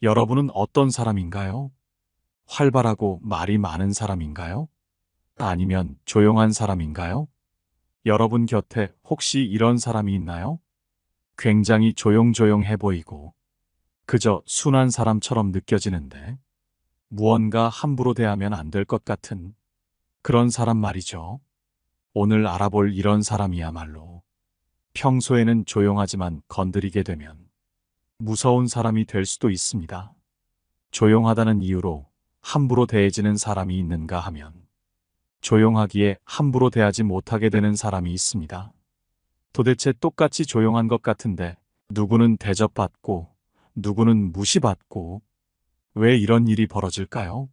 여러분은 어떤 사람인가요? 활발하고 말이 많은 사람인가요? 아니면 조용한 사람인가요? 여러분 곁에 혹시 이런 사람이 있나요? 굉장히 조용조용해 보이고 그저 순한 사람처럼 느껴지는데 무언가 함부로 대하면 안 될 것 같은 그런 사람 말이죠. 오늘 알아볼 이런 사람이야말로 평소에는 조용하지만 건드리게 되면 무서운 사람이 될 수도 있습니다. 조용하다는 이유로 함부로 대해지는 사람이 있는가 하면 조용하기에 함부로 대하지 못하게 되는 사람이 있습니다. 도대체 똑같이 조용한 것 같은데 누구는 대접받고 누구는 무시받고 왜 이런 일이 벌어질까요?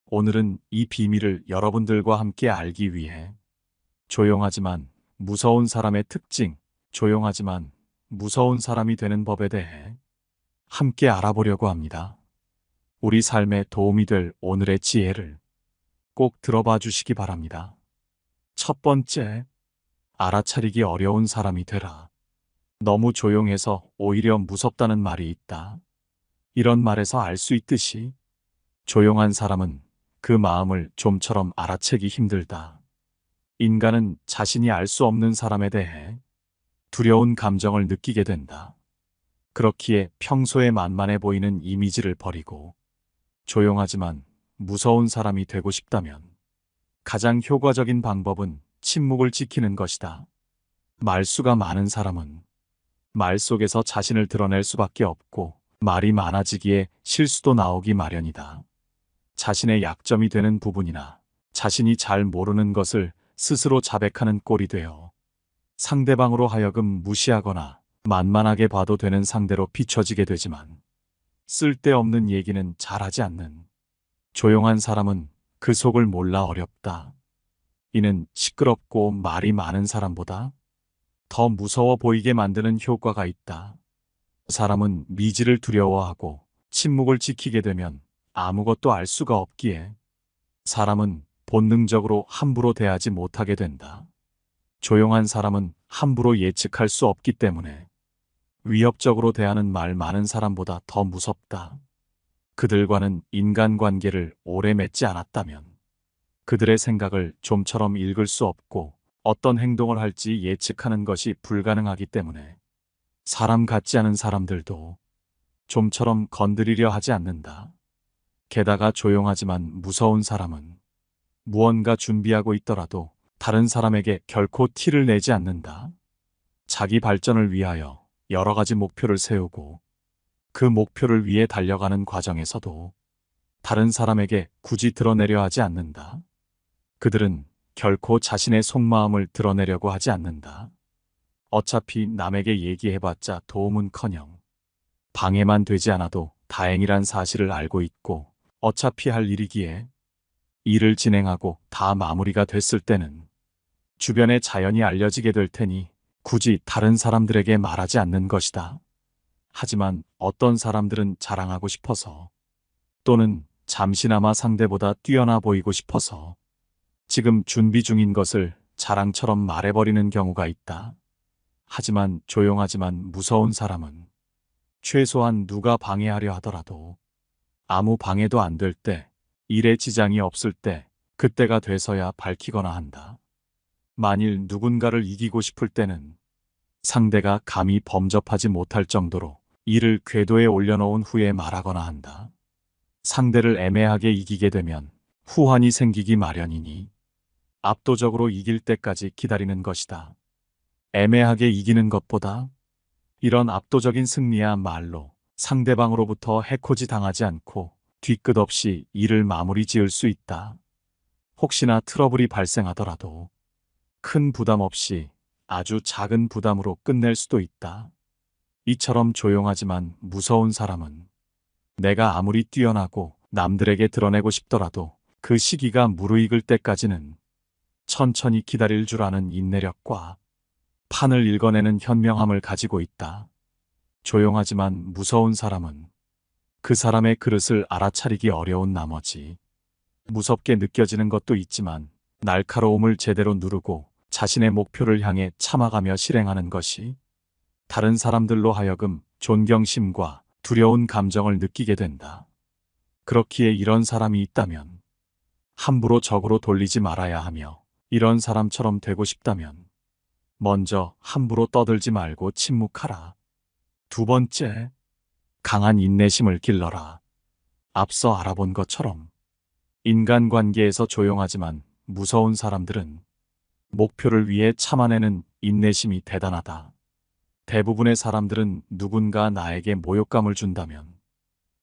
오늘은 이 비밀을 여러분들과 함께 알기 위해 조용하지만 무서운 사람의 특징, 조용하지만 무서운 사람이 되는 법에 대해 함께 알아보려고 합니다. 우리 삶에 도움이 될 오늘의 지혜를 꼭 들어봐 주시기 바랍니다. 첫 번째, 알아차리기 어려운 사람이 되라. 너무 조용해서 오히려 무섭다는 말이 있다. 이런 말에서 알 수 있듯이 조용한 사람은 그 마음을 좀처럼 알아채기 힘들다. 인간은 자신이 알 수 없는 사람에 대해 두려운 감정을 느끼게 된다. 그렇기에 평소에 만만해 보이는 이미지를 버리고 조용하지만 무서운 사람이 되고 싶다면 가장 효과적인 방법은 침묵을 지키는 것이다. 말수가 많은 사람은 말 속에서 자신을 드러낼 수밖에 없고 말이 많아지기에 실수도 나오기 마련이다. 자신의 약점이 되는 부분이나 자신이 잘 모르는 것을 스스로 자백하는 꼴이 되어 상대방으로 하여금 무시하거나 만만하게 봐도 되는 상대로 비춰지게 되지만 쓸데없는 얘기는 잘하지 않는 조용한 사람은 그 속을 몰라 어렵다. 이는 시끄럽고 말이 많은 사람보다 더 무서워 보이게 만드는 효과가 있다. 사람은 미지를 두려워하고 침묵을 지키게 되면 아무것도 알 수가 없기에 사람은 본능적으로 함부로 대하지 못하게 된다. 조용한 사람은 함부로 예측할 수 없기 때문에 위협적으로 대하는 말 많은 사람보다 더 무섭다. 그들과는 인간관계를 오래 맺지 않았다면 그들의 생각을 좀처럼 읽을 수 없고 어떤 행동을 할지 예측하는 것이 불가능하기 때문에 사람 같지 않은 사람들도 좀처럼 건드리려 하지 않는다. 게다가 조용하지만 무서운 사람은 무언가 준비하고 있더라도 다른 사람에게 결코 티를 내지 않는다. 자기 발전을 위하여 여러 가지 목표를 세우고 그 목표를 위해 달려가는 과정에서도 다른 사람에게 굳이 드러내려 하지 않는다. 그들은 결코 자신의 속마음을 드러내려고 하지 않는다. 어차피 남에게 얘기해봤자 도움은커녕 방해만 되지 않아도 다행이란 사실을 알고 있고 어차피 할 일이기에 일을 진행하고 다 마무리가 됐을 때는 주변에 자연히 알려지게 될 테니 굳이 다른 사람들에게 말하지 않는 것이다. 하지만 어떤 사람들은 자랑하고 싶어서 또는 잠시나마 상대보다 뛰어나 보이고 싶어서 지금 준비 중인 것을 자랑처럼 말해버리는 경우가 있다. 하지만 조용하지만 무서운 사람은 최소한 누가 방해하려 하더라도 아무 방해도 안 될 때, 일에 지장이 없을 때, 그때가 돼서야 밝히거나 한다. 만일 누군가를 이기고 싶을 때는 상대가 감히 범접하지 못할 정도로 이를 궤도에 올려놓은 후에 말하거나 한다. 상대를 애매하게 이기게 되면 후환이 생기기 마련이니 압도적으로 이길 때까지 기다리는 것이다. 애매하게 이기는 것보다 이런 압도적인 승리야말로 상대방으로부터 해코지 당하지 않고 뒤끝 없이 일을 마무리 지을 수 있다. 혹시나 트러블이 발생하더라도 큰 부담 없이 아주 작은 부담으로 끝낼 수도 있다. 이처럼 조용하지만 무서운 사람은 내가 아무리 뛰어나고 남들에게 드러내고 싶더라도 그 시기가 무르익을 때까지는 천천히 기다릴 줄 아는 인내력과 판을 읽어내는 현명함을 가지고 있다. 조용하지만 무서운 사람은 그 사람의 그릇을 알아차리기 어려운 나머지 무섭게 느껴지는 것도 있지만 날카로움을 제대로 누르고 자신의 목표를 향해 참아가며 실행하는 것이 다른 사람들로 하여금 존경심과 두려운 감정을 느끼게 된다. 그렇기에 이런 사람이 있다면 함부로 적으로 돌리지 말아야 하며, 이런 사람처럼 되고 싶다면 먼저 함부로 떠들지 말고 침묵하라. 두 번째, 강한 인내심을 길러라. 앞서 알아본 것처럼 인간관계에서 조용하지만 무서운 사람들은 목표를 위해 참아내는 인내심이 대단하다. 대부분의 사람들은 누군가 나에게 모욕감을 준다면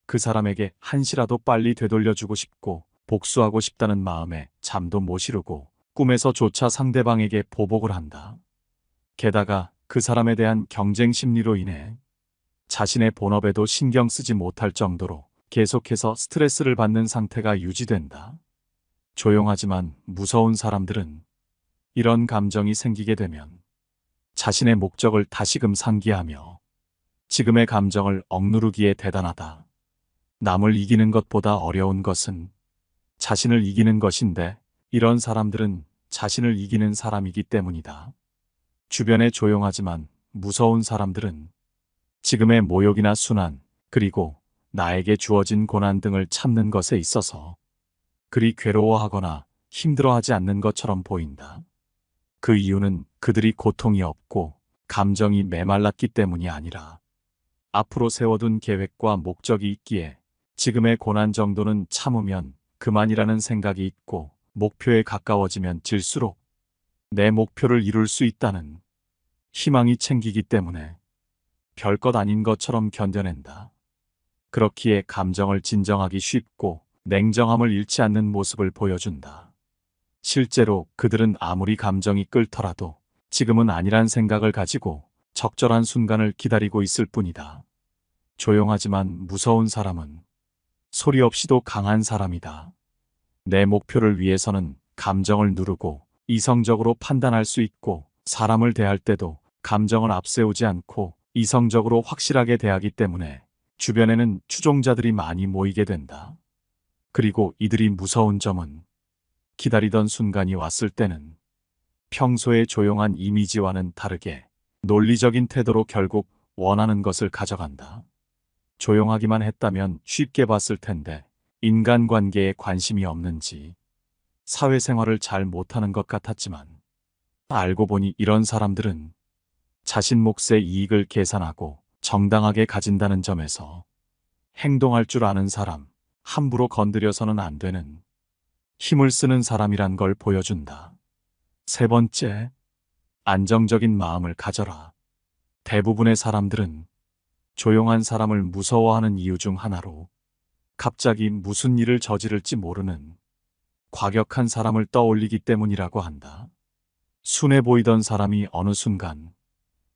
그 사람에게 한시라도 빨리 되돌려주고 싶고 복수하고 싶다는 마음에 잠도 못 이루고 꿈에서조차 상대방에게 보복을 한다. 게다가 그 사람에 대한 경쟁 심리로 인해 자신의 본업에도 신경 쓰지 못할 정도로 계속해서 스트레스를 받는 상태가 유지된다. 조용하지만 무서운 사람들은 이런 감정이 생기게 되면 자신의 목적을 다시금 상기하며 지금의 감정을 억누르기에 대단하다. 남을 이기는 것보다 어려운 것은 자신을 이기는 것인데, 이런 사람들은 자신을 이기는 사람이기 때문이다. 주변에 조용하지만 무서운 사람들은 지금의 모욕이나 순환, 그리고 나에게 주어진 고난 등을 참는 것에 있어서 그리 괴로워하거나 힘들어하지 않는 것처럼 보인다. 그 이유는 그들이 고통이 없고 감정이 메말랐기 때문이 아니라 앞으로 세워둔 계획과 목적이 있기에 지금의 고난 정도는 참으면 그만이라는 생각이 있고, 목표에 가까워지면 질수록 내 목표를 이룰 수 있다는 희망이 챙기기 때문에 별것 아닌 것처럼 견뎌낸다. 그렇기에 감정을 진정하기 쉽고 냉정함을 잃지 않는 모습을 보여준다. 실제로 그들은 아무리 감정이 끓더라도 지금은 아니란 생각을 가지고 적절한 순간을 기다리고 있을 뿐이다. 조용하지만 무서운 사람은 소리 없이도 강한 사람이다. 내 목표를 위해서는 감정을 누르고 이성적으로 판단할 수 있고, 사람을 대할 때도 감정을 앞세우지 않고 이성적으로 확실하게 대하기 때문에 주변에는 추종자들이 많이 모이게 된다. 그리고 이들이 무서운 점은 기다리던 순간이 왔을 때는 평소의 조용한 이미지와는 다르게 논리적인 태도로 결국 원하는 것을 가져간다. 조용하기만 했다면 쉽게 봤을 텐데 인간관계에 관심이 없는지 사회생활을 잘 못하는 것 같았지만, 알고 보니 이런 사람들은 자신 몫의 이익을 계산하고 정당하게 가진다는 점에서 행동할 줄 아는 사람, 함부로 건드려서는 안 되는 힘을 쓰는 사람이란 걸 보여준다. 세 번째, 안정적인 마음을 가져라. 대부분의 사람들은 조용한 사람을 무서워하는 이유 중 하나로 갑자기 무슨 일을 저지를지 모르는 과격한 사람을 떠올리기 때문이라고 한다. 순해 보이던 사람이 어느 순간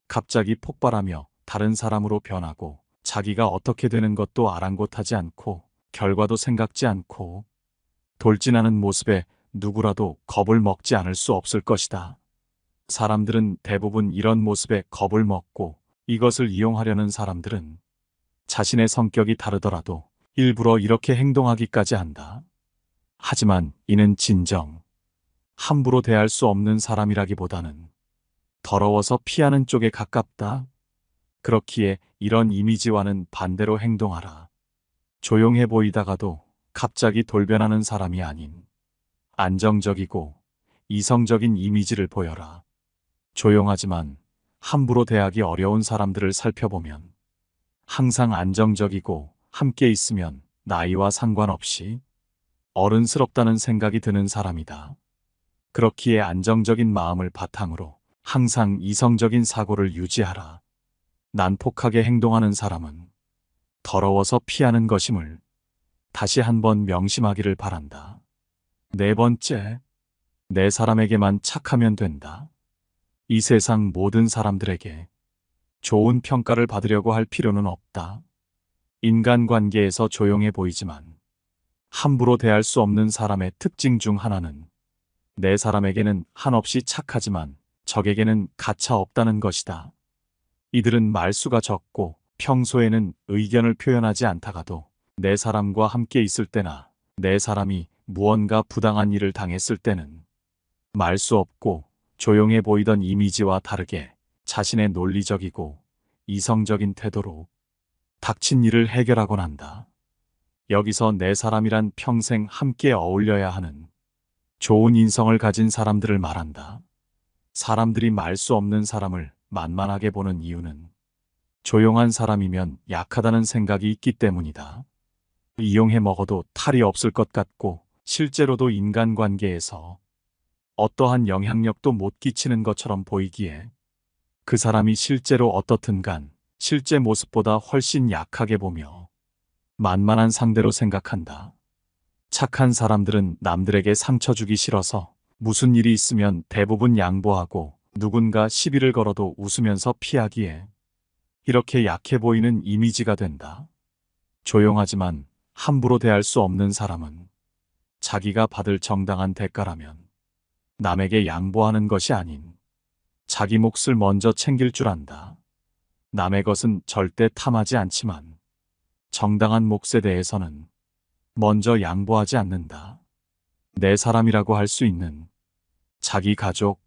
갑자기 폭발하며 다른 사람으로 변하고, 자기가 어떻게 되는 것도 아랑곳하지 않고 결과도 생각지 않고 돌진하는 모습에 누구라도 겁을 먹지 않을 수 없을 것이다. 사람들은 대부분 이런 모습에 겁을 먹고, 이것을 이용하려는 사람들은 자신의 성격이 다르더라도 일부러 이렇게 행동하기까지 한다. 하지만 이는 진정 함부로 대할 수 없는 사람이라기보다는 더러워서 피하는 쪽에 가깝다. 그렇기에 이런 이미지와는 반대로 행동하라. 조용해 보이다가도 갑자기 돌변하는 사람이 아닌 안정적이고 이성적인 이미지를 보여라. 조용하지만 함부로 대하기 어려운 사람들을 살펴보면 항상 안정적이고 함께 있으면 나이와 상관없이 어른스럽다는 생각이 드는 사람이다. 그렇기에 안정적인 마음을 바탕으로 항상 이성적인 사고를 유지하라. 난폭하게 행동하는 사람은 더러워서 피하는 것임을 다시 한번 명심하기를 바란다. 네 번째, 내 사람에게만 착하면 된다. 이 세상 모든 사람들에게 좋은 평가를 받으려고 할 필요는 없다. 인간관계에서 조용해 보이지만 함부로 대할 수 없는 사람의 특징 중 하나는 내 사람에게는 한없이 착하지만 적에게는 가차 없다는 것이다. 이들은 말수가 적고 평소에는 의견을 표현하지 않다가도 내 사람과 함께 있을 때나 내 사람이 무언가 부당한 일을 당했을 때는 말수 없고 조용해 보이던 이미지와 다르게 자신의 논리적이고 이성적인 태도로 닥친 일을 해결하곤 한다. 여기서 내 사람이란 평생 함께 어울려야 하는 좋은 인성을 가진 사람들을 말한다. 사람들이 말 수 없는 사람을 만만하게 보는 이유는 조용한 사람이면 약하다는 생각이 있기 때문이다. 이용해 먹어도 탈이 없을 것 같고 실제로도 인간관계에서 어떠한 영향력도 못 끼치는 것처럼 보이기에 그 사람이 실제로 어떻든 간 실제 모습보다 훨씬 약하게 보며 만만한 상대로 생각한다. 착한 사람들은 남들에게 상처 주기 싫어서 무슨 일이 있으면 대부분 양보하고 누군가 시비를 걸어도 웃으면서 피하기에 이렇게 약해 보이는 이미지가 된다. 조용하지만 함부로 대할 수 없는 사람은 자기가 받을 정당한 대가라면 남에게 양보하는 것이 아닌 자기 몫을 먼저 챙길 줄 안다. 남의 것은 절대 탐하지 않지만 정당한 몫에 대해서는 먼저 양보하지 않는다. 내 사람이라고 할 수 있는 자기 가족,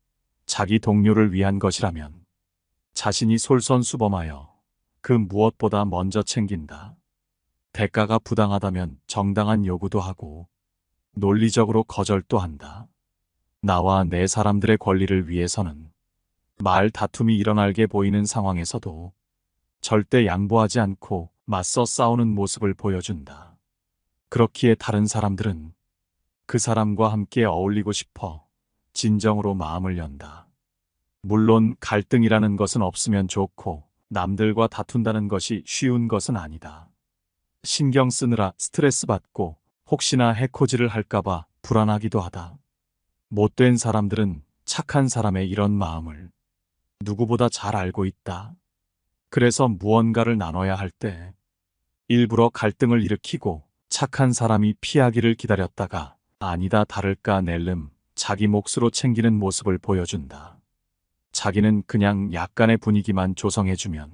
자기 동료를 위한 것이라면 자신이 솔선수범하여 그 무엇보다 먼저 챙긴다. 대가가 부당하다면 정당한 요구도 하고 논리적으로 거절도 한다. 나와 내 사람들의 권리를 위해서는 말 다툼이 일어나게 보이는 상황에서도 절대 양보하지 않고 맞서 싸우는 모습을 보여준다. 그렇기에 다른 사람들은 그 사람과 함께 어울리고 싶어 진정으로 마음을 연다. 물론 갈등이라는 것은 없으면 좋고 남들과 다툰다는 것이 쉬운 것은 아니다. 신경 쓰느라 스트레스 받고 혹시나 해코지를 할까봐 불안하기도 하다. 못된 사람들은 착한 사람의 이런 마음을 누구보다 잘 알고 있다. 그래서 무언가를 나눠야 할 때 일부러 갈등을 일으키고 착한 사람이 피하기를 기다렸다가 아니다 다를까 낼름 자기 몫으로 챙기는 모습을 보여준다. 자기는 그냥 약간의 분위기만 조성해주면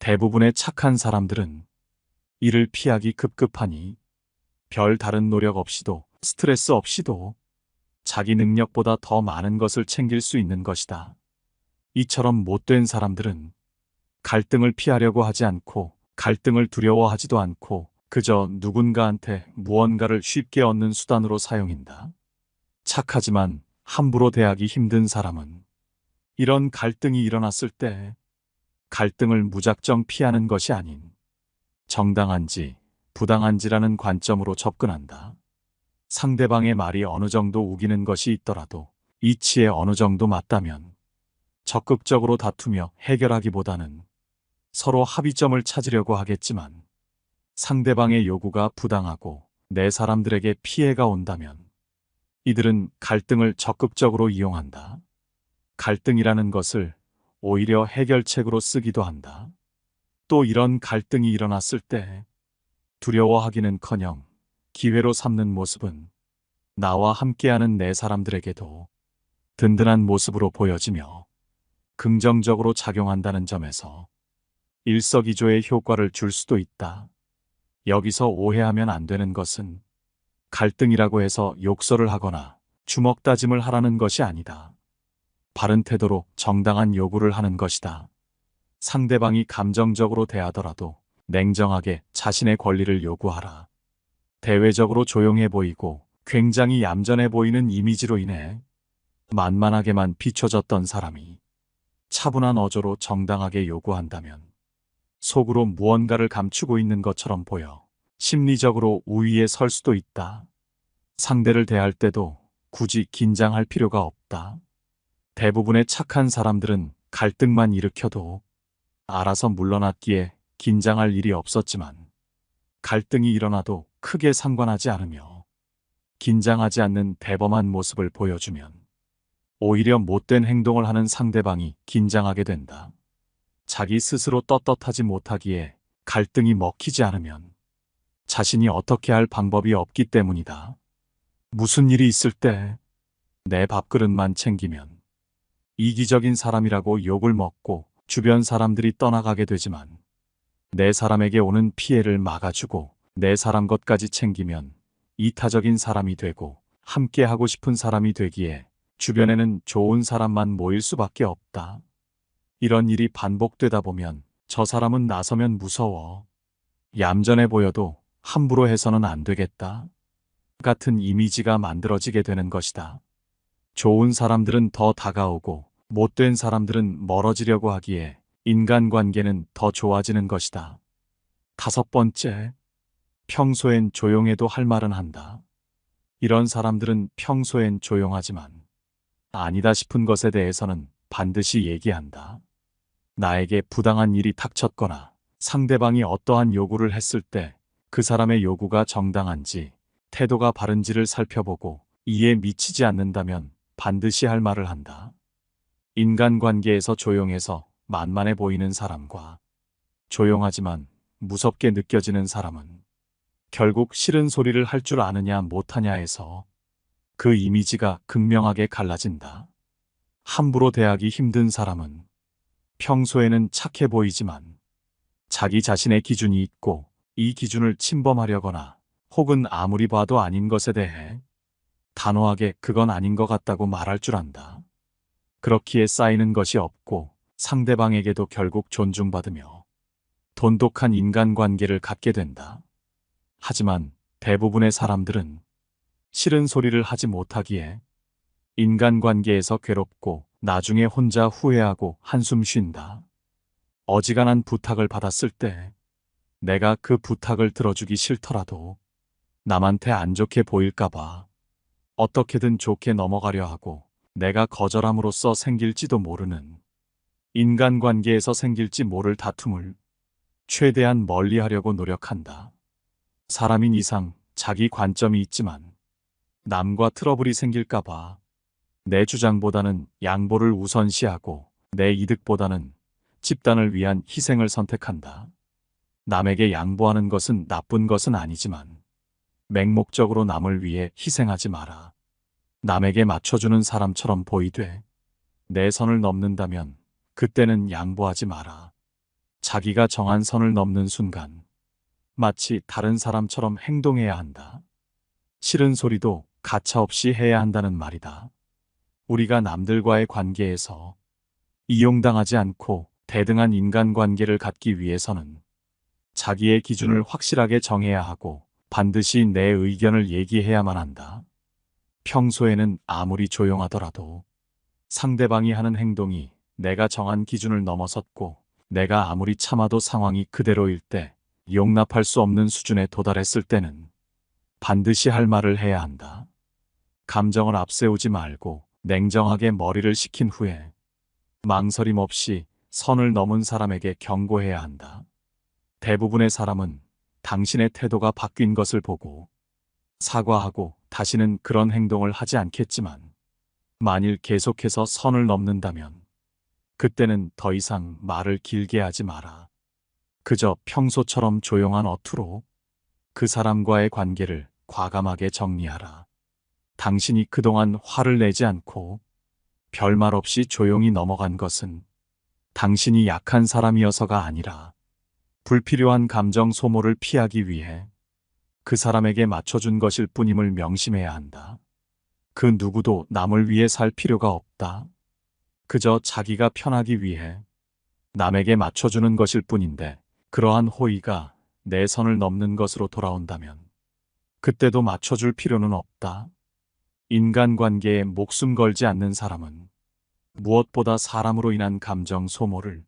대부분의 착한 사람들은 이를 피하기 급급하니 별 다른 노력 없이도 스트레스 없이도 자기 능력보다 더 많은 것을 챙길 수 있는 것이다. 이처럼 못된 사람들은 갈등을 피하려고 하지 않고 갈등을 두려워하지도 않고 그저 누군가한테 무언가를 쉽게 얻는 수단으로 사용한다. 착하지만 함부로 대하기 힘든 사람은 이런 갈등이 일어났을 때 갈등을 무작정 피하는 것이 아닌 정당한지 부당한지라는 관점으로 접근한다. 상대방의 말이 어느 정도 우기는 것이 있더라도 이치에 어느 정도 맞다면 적극적으로 다투며 해결하기보다는 서로 합의점을 찾으려고 하겠지만 상대방의 요구가 부당하고 내 사람들에게 피해가 온다면 이들은 갈등을 적극적으로 이용한다. 갈등이라는 것을 오히려 해결책으로 쓰기도 한다. 또 이런 갈등이 일어났을 때 두려워하기는커녕 기회로 삼는 모습은 나와 함께하는 내 사람들에게도 든든한 모습으로 보여지며 긍정적으로 작용한다는 점에서 일석이조의 효과를 줄 수도 있다. 여기서 오해하면 안 되는 것은 갈등이라고 해서 욕설을 하거나 주먹 다짐을 하라는 것이 아니다. 바른 태도로 정당한 요구를 하는 것이다. 상대방이 감정적으로 대하더라도 냉정하게 자신의 권리를 요구하라. 대외적으로 조용해 보이고 굉장히 얌전해 보이는 이미지로 인해 만만하게만 비춰졌던 사람이 차분한 어조로 정당하게 요구한다면 속으로 무언가를 감추고 있는 것처럼 보여 심리적으로 우위에 설 수도 있다. 상대를 대할 때도 굳이 긴장할 필요가 없다. 대부분의 착한 사람들은 갈등만 일으켜도 알아서 물러났기에 긴장할 일이 없었지만 갈등이 일어나도 크게 상관하지 않으며 긴장하지 않는 대범한 모습을 보여주면 오히려 못된 행동을 하는 상대방이 긴장하게 된다. 자기 스스로 떳떳하지 못하기에 갈등이 먹히지 않으면 자신이 어떻게 할 방법이 없기 때문이다. 무슨 일이 있을 때 내 밥그릇만 챙기면 이기적인 사람이라고 욕을 먹고 주변 사람들이 떠나가게 되지만 내 사람에게 오는 피해를 막아주고 내 사람 것까지 챙기면 이타적인 사람이 되고 함께 하고 싶은 사람이 되기에 주변에는 좋은 사람만 모일 수밖에 없다. 이런 일이 반복되다 보면 저 사람은 나서면 무서워. 얌전해 보여도 함부로 해서는 안 되겠다. 같은 이미지가 만들어지게 되는 것이다. 좋은 사람들은 더 다가오고 못된 사람들은 멀어지려고 하기에 인간관계는 더 좋아지는 것이다. 다섯 번째, 평소엔 조용해도 할 말은 한다. 이런 사람들은 평소엔 조용하지만 아니다 싶은 것에 대해서는 반드시 얘기한다. 나에게 부당한 일이 닥쳤거나 상대방이 어떠한 요구를 했을 때 그 사람의 요구가 정당한지 태도가 바른지를 살펴보고 이에 미치지 않는다면 반드시 할 말을 한다. 인간관계에서 조용해서 만만해 보이는 사람과 조용하지만 무섭게 느껴지는 사람은 결국 싫은 소리를 할 줄 아느냐 못하냐에서 그 이미지가 극명하게 갈라진다. 함부로 대하기 힘든 사람은 평소에는 착해 보이지만 자기 자신의 기준이 있고 이 기준을 침범하려거나 혹은 아무리 봐도 아닌 것에 대해 단호하게 그건 아닌 것 같다고 말할 줄 안다. 그렇기에 쌓이는 것이 없고 상대방에게도 결국 존중받으며 돈독한 인간관계를 갖게 된다. 하지만 대부분의 사람들은 싫은 소리를 하지 못하기에 인간관계에서 괴롭고 나중에 혼자 후회하고 한숨 쉰다. 어지간한 부탁을 받았을 때 내가 그 부탁을 들어주기 싫더라도 남한테 안 좋게 보일까봐 어떻게든 좋게 넘어가려 하고 내가 거절함으로써 생길지도 모르는 인간관계에서 생길지 모를 다툼을 최대한 멀리하려고 노력한다. 사람인 이상 자기 관점이 있지만 남과 트러블이 생길까봐 내 주장보다는 양보를 우선시하고 내 이득보다는 집단을 위한 희생을 선택한다. 남에게 양보하는 것은 나쁜 것은 아니지만 맹목적으로 남을 위해 희생하지 마라. 남에게 맞춰주는 사람처럼 보이되 내 선을 넘는다면 그때는 양보하지 마라. 자기가 정한 선을 넘는 순간 마치 다른 사람처럼 행동해야 한다. 싫은 소리도 가차없이 해야 한다는 말이다. 우리가 남들과의 관계에서 이용당하지 않고 대등한 인간관계를 갖기 위해서는 자기의 기준을 확실하게 정해야 하고 반드시 내 의견을 얘기해야만 한다. 평소에는 아무리 조용하더라도 상대방이 하는 행동이 내가 정한 기준을 넘어섰고 내가 아무리 참아도 상황이 그대로일 때 용납할 수 없는 수준에 도달했을 때는 반드시 할 말을 해야 한다. 감정을 앞세우지 말고 냉정하게 머리를 식힌 후에 망설임 없이 선을 넘은 사람에게 경고해야 한다. 대부분의 사람은 당신의 태도가 바뀐 것을 보고 사과하고 다시는 그런 행동을 하지 않겠지만 만일 계속해서 선을 넘는다면 그때는 더 이상 말을 길게 하지 마라. 그저 평소처럼 조용한 어투로 그 사람과의 관계를 과감하게 정리하라. 당신이 그동안 화를 내지 않고 별말 없이 조용히 넘어간 것은 당신이 약한 사람이어서가 아니라 불필요한 감정 소모를 피하기 위해 그 사람에게 맞춰준 것일 뿐임을 명심해야 한다. 그 누구도 남을 위해 살 필요가 없다. 그저 자기가 편하기 위해 남에게 맞춰주는 것일 뿐인데 그러한 호의가 내 선을 넘는 것으로 돌아온다면 그때도 맞춰줄 필요는 없다. 인간관계에 목숨 걸지 않는 사람은 무엇보다 사람으로 인한 감정 소모를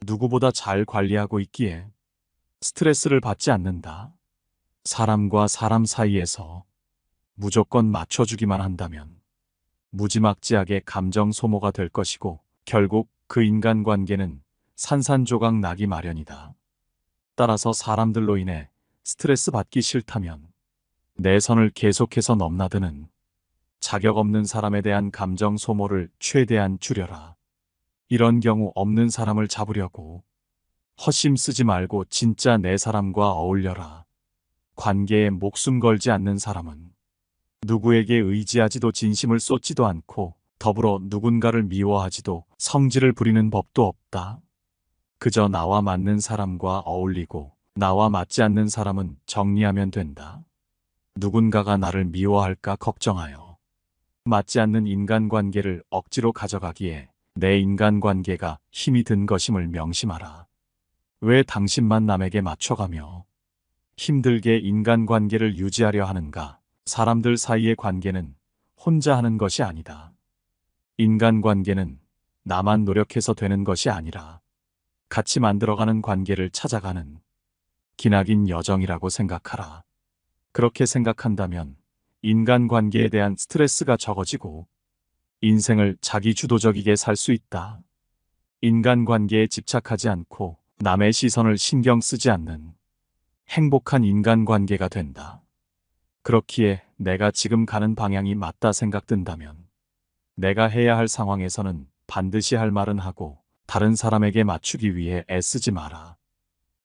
누구보다 잘 관리하고 있기에 스트레스를 받지 않는다. 사람과 사람 사이에서 무조건 맞춰주기만 한다면 무지막지하게 감정 소모가 될 것이고 결국 그 인간관계는 산산조각 나기 마련이다. 따라서 사람들로 인해 스트레스 받기 싫다면 내 선을 계속해서 넘나드는 자격 없는 사람에 대한 감정 소모를 최대한 줄여라. 이런 경우 없는 사람을 잡으려고 헛심 쓰지 말고 진짜 내 사람과 어울려라. 관계에 목숨 걸지 않는 사람은 누구에게 의지하지도 진심을 쏟지도 않고 더불어 누군가를 미워하지도 성질을 부리는 법도 없다. 그저 나와 맞는 사람과 어울리고 나와 맞지 않는 사람은 정리하면 된다. 누군가가 나를 미워할까 걱정하여 맞지 않는 인간관계를 억지로 가져가기에 내 인간관계가 힘이 든 것임을 명심하라. 왜 당신만 남에게 맞춰가며 힘들게 인간관계를 유지하려 하는가? 사람들 사이의 관계는 혼자 하는 것이 아니다. 인간관계는 나만 노력해서 되는 것이 아니라 같이 만들어가는 관계를 찾아가는 기나긴 여정이라고 생각하라. 그렇게 생각한다면 인간관계에 대한 스트레스가 적어지고 인생을 자기주도적이게 살 수 있다. 인간관계에 집착하지 않고 남의 시선을 신경 쓰지 않는 행복한 인간관계가 된다. 그렇기에 내가 지금 가는 방향이 맞다 생각된다면 내가 해야 할 상황에서는 반드시 할 말은 하고 다른 사람에게 맞추기 위해 애쓰지 마라.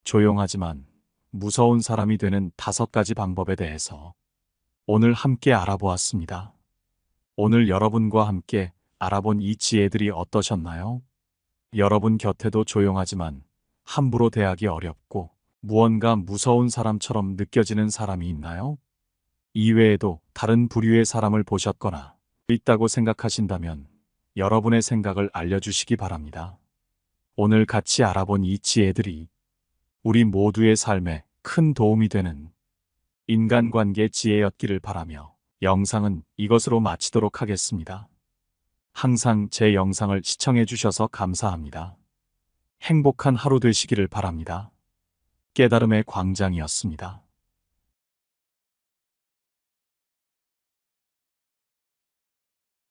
조용하지만 무서운 사람이 되는 5가지 방법에 대해서 오늘 함께 알아보았습니다. 오늘 여러분과 함께 알아본 이 지혜들이 어떠셨나요? 여러분 곁에도 조용하지만 함부로 대하기 어렵고 무언가 무서운 사람처럼 느껴지는 사람이 있나요? 이외에도 다른 부류의 사람을 보셨거나 있다고 생각하신다면 여러분의 생각을 알려주시기 바랍니다. 오늘 같이 알아본 이 지혜들이 우리 모두의 삶에 큰 도움이 되는 인간관계 지혜였기를 바라며 영상은 이것으로 마치도록 하겠습니다. 항상 제 영상을 시청해 주셔서 감사합니다. 행복한 하루 되시기를 바랍니다. 깨달음의 광장이었습니다.